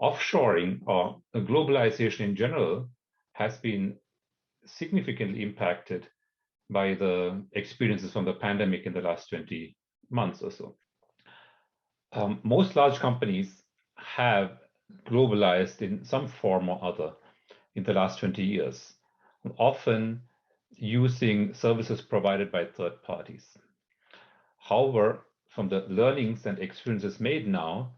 offshoring or globalization in general has been significantly impacted by the experiences from the pandemic in the last 20 months or so. Most large companies have globalized in some form or other in the last 20 years, often using services provided by third parties. However, from the learnings and experiences made now,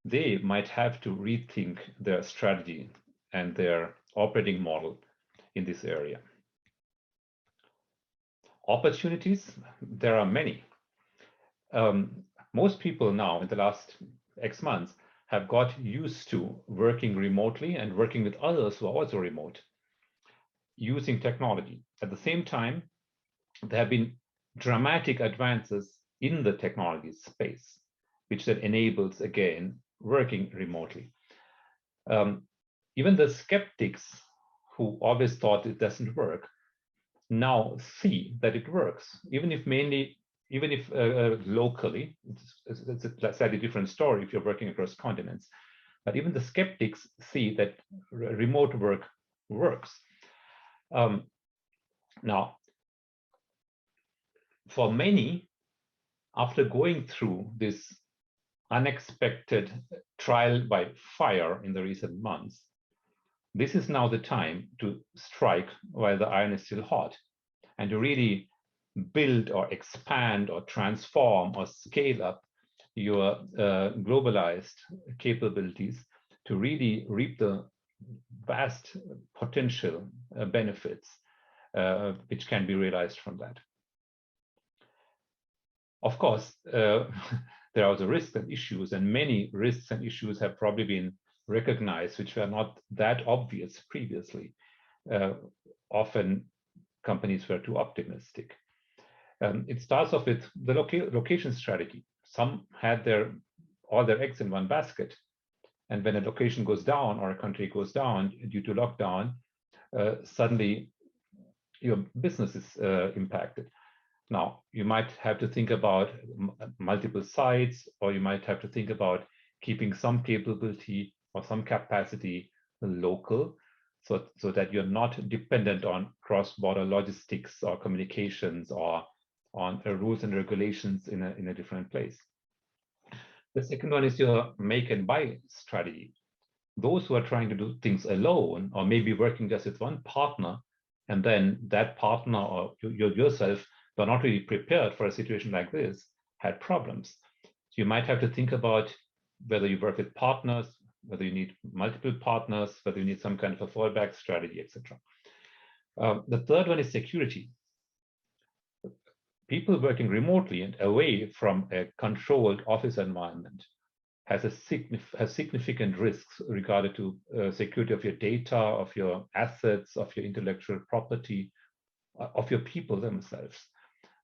they might have to rethink their strategy and their operating model in this area. Opportunities, there are many. Most people now in the last X months have got used to working remotely and working with others who are also remote, using technology. At the same time, there have been dramatic advances in the technology space, which then enables, again, working remotely. Even the skeptics who always thought it doesn't work now see that it works, even if locally. It's a slightly different story if you're working across continents. But even the skeptics see that remote work works. Now, for many, after going through this unexpected trial by fire in the recent months, this is now the time to strike while the iron is still hot and to really build or expand or transform or scale up your globalized capabilities to really reap the vast potential benefits which can be realized from that. Of course, there are also risks and issues, and many risks and issues have probably been recognized, which were not that obvious previously. Often companies were too optimistic. It starts off with the location strategy. Some had all their eggs in one basket. And when a location goes down or a country goes down due to lockdown, suddenly your business is impacted. Now, you might have to think about multiple sites, or you might have to think about keeping some capability or some capacity local, so that you're not dependent on cross-border logistics or communications or on rules and regulations in a different place. The second one is your make and buy strategy. Those who are trying to do things alone, or maybe working just with one partner, and then that partner or yourself were not really prepared for a situation like this, had problems. So you might have to think about whether you work with partners, whether you need multiple partners, whether you need some kind of a fallback strategy, etc. The third one is security. People working remotely and away from a controlled office environment has significant risks regarding to security of your data, of your assets, of your intellectual property, of your people themselves.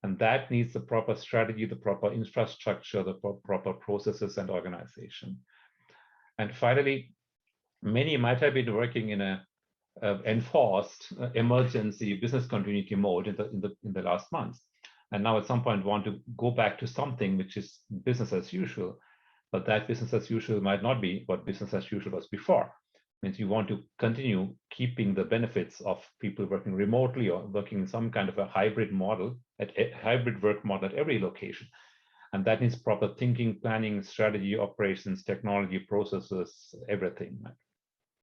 And that needs the proper strategy, the proper infrastructure, the proper processes and organization. And finally, many might have been working in a enforced emergency business continuity mode in the last months, and now at some point want to go back to something which is business as usual. But that business as usual might not be what business as usual was before. It means you want to continue keeping the benefits of people working remotely or working in some kind of a hybrid model, hybrid work model at every location. And that needs proper thinking, planning, strategy, operations, technology, processes, everything.